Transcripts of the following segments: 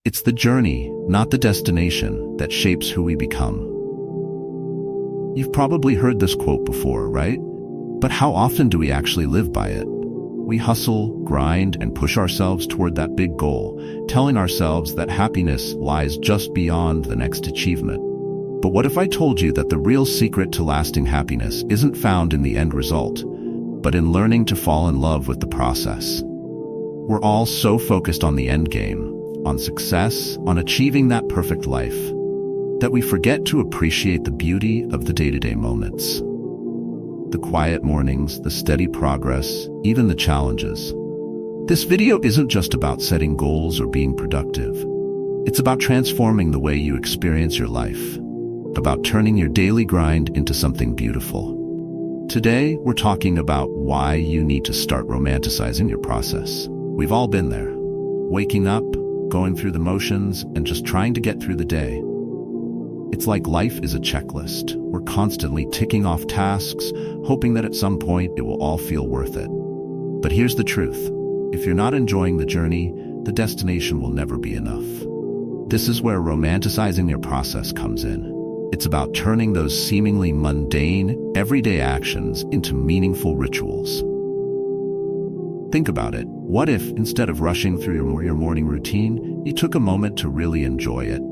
It's the journey, not the destination, that shapes who we become. You've probably heard this quote before, right? But how often do we actually live by it? We hustle, grind, and push ourselves toward that big goal, telling ourselves that happiness lies just beyond the next achievement. But what if I told you that the real secret to lasting happiness isn't found in the end result, but in learning to fall in love with the process? We're all so focused on the end game, on success, on achieving that perfect life, that we forget to appreciate the beauty of the day-to-day moments. The quiet mornings, the steady progress, even the challenges. This video isn't just about setting goals or being productive. It's about transforming the way you experience your life, about turning your daily grind into something beautiful. Today, we're talking about why you need to start romanticizing your process. We've all been there, waking up, going through the motions, and just trying to get through the day. It's like life is a checklist. We're constantly ticking off tasks, hoping that at some point it will all feel worth it. But here's the truth. If you're not enjoying the journey, the destination will never be enough. This is where romanticizing your process comes in. It's about turning those seemingly mundane, everyday actions into meaningful rituals. Think about it. What if, instead of rushing through your morning routine, you took a moment to really enjoy it?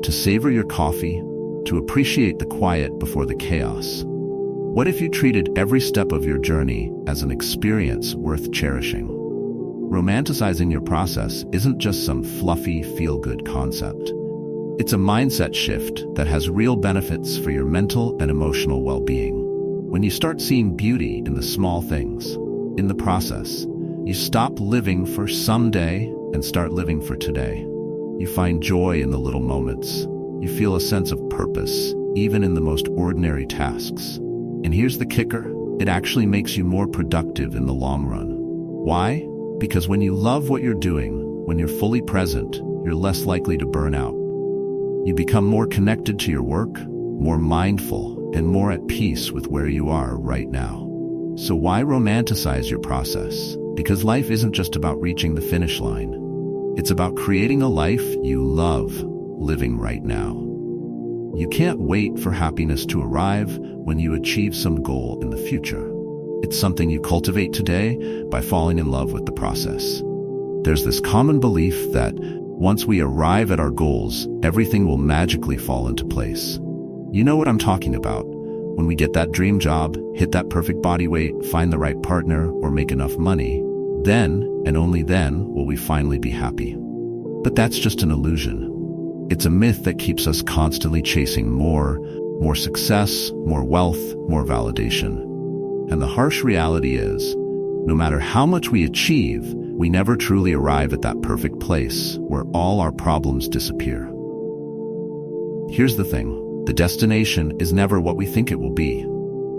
To savor your coffee, to appreciate the quiet before the chaos. What if you treated every step of your journey as an experience worth cherishing? Romanticizing your process isn't just some fluffy, feel-good concept. It's a mindset shift that has real benefits for your mental and emotional well-being. When you start seeing beauty in the small things, in the process, you stop living for someday and start living for today. You find joy in the little moments. You feel a sense of purpose, even in the most ordinary tasks. And here's the kicker. It actually makes you more productive in the long run. Why? Because when you love what you're doing, when you're fully present, you're less likely to burn out. You become more connected to your work, more mindful, and more at peace with where you are right now. So why romanticize your process? Because life isn't just about reaching the finish line. It's about creating a life you love living right now. You can't wait for happiness to arrive when you achieve some goal in the future. It's something you cultivate today by falling in love with the process. There's this common belief that once we arrive at our goals, everything will magically fall into place. You know what I'm talking about. When we get that dream job, hit that perfect body weight, find the right partner, or make enough money, then, and only then, will we finally be happy. But that's just an illusion. It's a myth that keeps us constantly chasing more success, more wealth, more validation. And the harsh reality is, no matter how much we achieve, we never truly arrive at that perfect place where all our problems disappear. Here's the thing. The destination is never what we think it will be.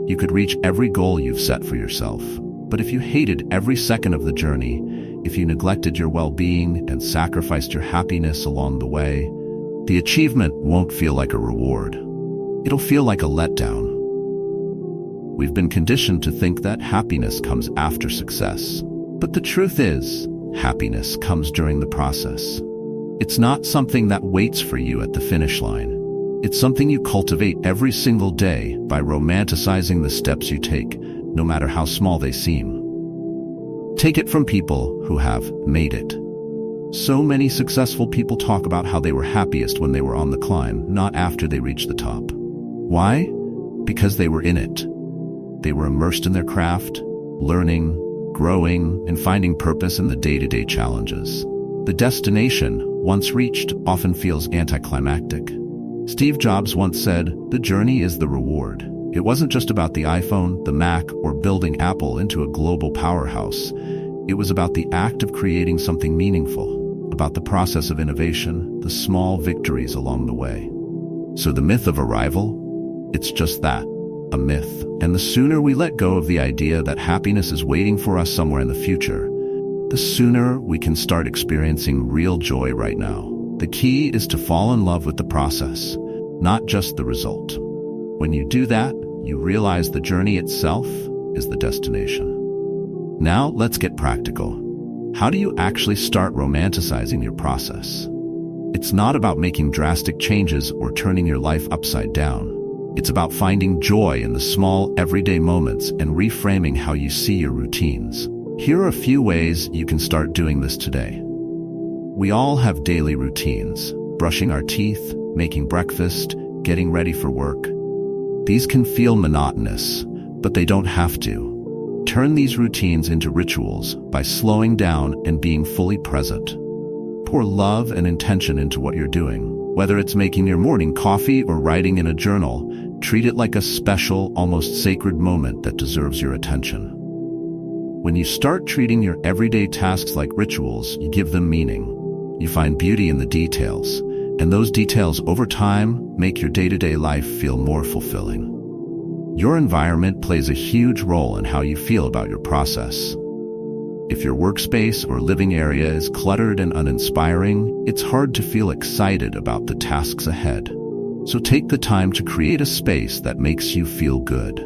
You could reach every goal you've set for yourself. But if you hated every second of the journey, if you neglected your well-being and sacrificed your happiness along the way, the achievement won't feel like a reward. It'll feel like a letdown. We've been conditioned to think that happiness comes after success. But the truth is, happiness comes during the process. It's not something that waits for you at the finish line. It's something you cultivate every single day by romanticizing the steps you take, no matter how small they seem. Take it from people who have made it. So many successful people talk about how they were happiest when they were on the climb, not after they reached the top. Why? Because they were in it. They were immersed in their craft, learning, growing, and finding purpose in the day-to-day challenges. The destination, once reached, often feels anticlimactic. Steve Jobs once said, "The journey is the reward." It wasn't just about the iPhone, the Mac, or building Apple into a global powerhouse. It was about the act of creating something meaningful, about the process of innovation, the small victories along the way. So the myth of arrival? It's just that, a myth. And the sooner we let go of the idea that happiness is waiting for us somewhere in the future, the sooner we can start experiencing real joy right now. The key is to fall in love with the process, not just the result. When you do that, you realize the journey itself is the destination. Now let's get practical. How do you actually start romanticizing your process? It's not about making drastic changes or turning your life upside down. It's about finding joy in the small, everyday moments and reframing how you see your routines. Here are a few ways you can start doing this today. We all have daily routines: brushing our teeth, making breakfast, getting ready for work. These can feel monotonous, but they don't have to. Turn these routines into rituals by slowing down and being fully present. Pour love and intention into what you're doing. Whether it's making your morning coffee or writing in a journal, treat it like a special, almost sacred moment that deserves your attention. When you start treating your everyday tasks like rituals, you give them meaning. You find beauty in the details, and those details over time make your day-to-day life feel more fulfilling. Your environment plays a huge role in how you feel about your process. If your workspace or living area is cluttered and uninspiring, it's hard to feel excited about the tasks ahead. So take the time to create a space that makes you feel good.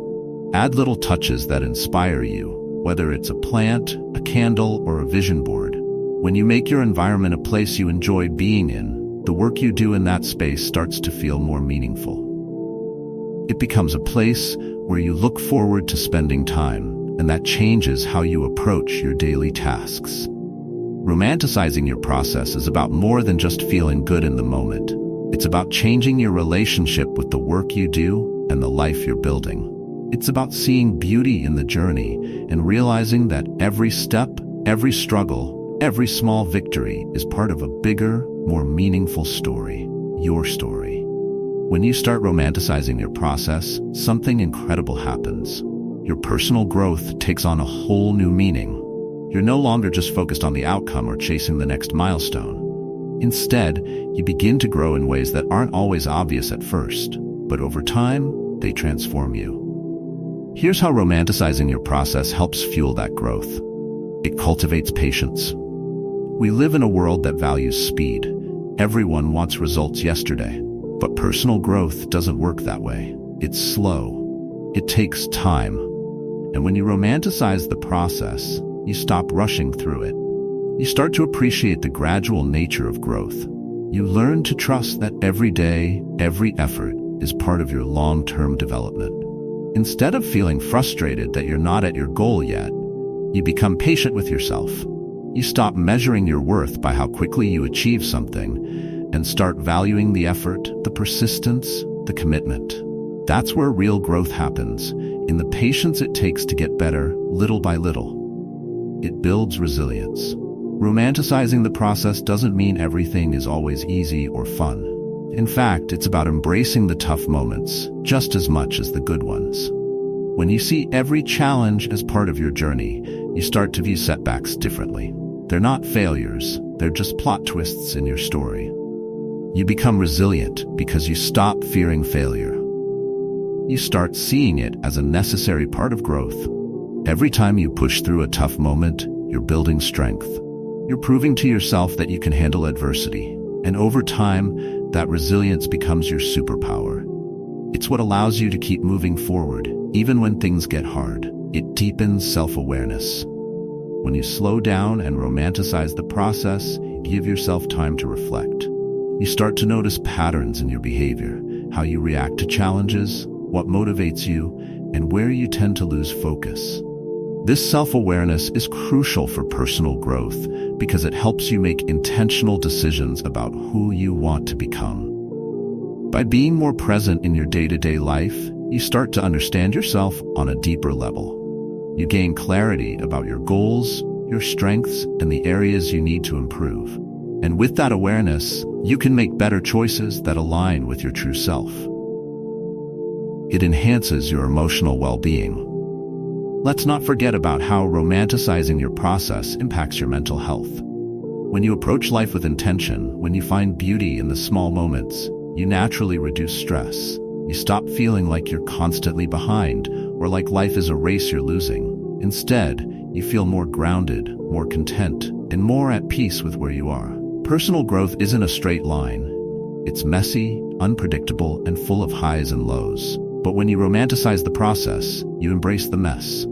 Add little touches that inspire you, whether it's a plant, a candle, or a vision board. When you make your environment a place you enjoy being in, the work you do in that space starts to feel more meaningful. It becomes a place where you look forward to spending time, and that changes how you approach your daily tasks. Romanticizing your process is about more than just feeling good in the moment. It's about changing your relationship with the work you do and the life you're building. It's about seeing beauty in the journey and realizing that every step, every struggle, every small victory is part of a bigger, more meaningful story, your story. When you start romanticizing your process, something incredible happens. Your personal growth takes on a whole new meaning. You're no longer just focused on the outcome or chasing the next milestone. Instead, you begin to grow in ways that aren't always obvious at first, but over time, they transform you. Here's how romanticizing your process helps fuel that growth. It cultivates patience. We live in a world that values speed. Everyone wants results yesterday, but personal growth doesn't work that way. It's slow. It takes time. And when you romanticize the process, you stop rushing through it. You start to appreciate the gradual nature of growth. You learn to trust that every day, every effort is part of your long-term development. Instead of feeling frustrated that you're not at your goal yet, you become patient with yourself. You stop measuring your worth by how quickly you achieve something and start valuing the effort, the persistence, the commitment. That's where real growth happens, in the patience it takes to get better, little by little. It builds resilience. Romanticizing the process doesn't mean everything is always easy or fun. In fact, it's about embracing the tough moments just as much as the good ones. When you see every challenge as part of your journey, you start to view setbacks differently. They're not failures, they're just plot twists in your story. You become resilient because you stop fearing failure. You start seeing it as a necessary part of growth. Every time you push through a tough moment, you're building strength. You're proving to yourself that you can handle adversity. And over time, that resilience becomes your superpower. It's what allows you to keep moving forward, even when things get hard. It deepens self-awareness. When you slow down and romanticize the process, you give yourself time to reflect. You start to notice patterns in your behavior, how you react to challenges, what motivates you, and where you tend to lose focus. This self-awareness is crucial for personal growth because it helps you make intentional decisions about who you want to become. By being more present in your day-to-day life, you start to understand yourself on a deeper level. You gain clarity about your goals, your strengths, and the areas you need to improve. And with that awareness, you can make better choices that align with your true self. It enhances your emotional well-being. Let's not forget about how romanticizing your process impacts your mental health. When you approach life with intention, when you find beauty in the small moments, you naturally reduce stress. You stop feeling like you're constantly behind or like life is a race you're losing. Instead, you feel more grounded, more content, and more at peace with where you are. Personal growth isn't a straight line. It's messy, unpredictable, and full of highs and lows. But when you romanticize the process, you embrace the mess.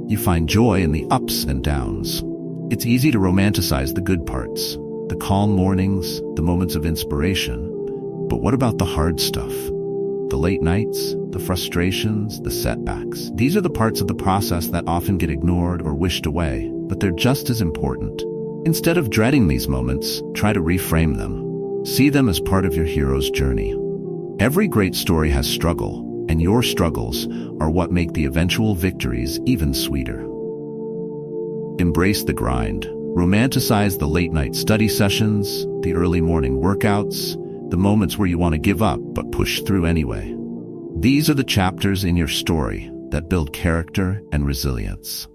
You find joy in the ups and downs. It's easy to romanticize the good parts. the calm mornings, the moments of inspiration. But what about the hard stuff? The late nights, the frustrations, the setbacks. These are the parts of the process that often get ignored or wished away, but they're just as important. Instead of dreading these moments, try to reframe them. See them as part of your hero's journey. Every great story has struggle, and your struggles are what make the eventual victories even sweeter. Embrace the grind. Romanticize the late-night study sessions, the early morning workouts, the moments where you want to give up but push through anyway. These are the chapters in your story that build character and resilience.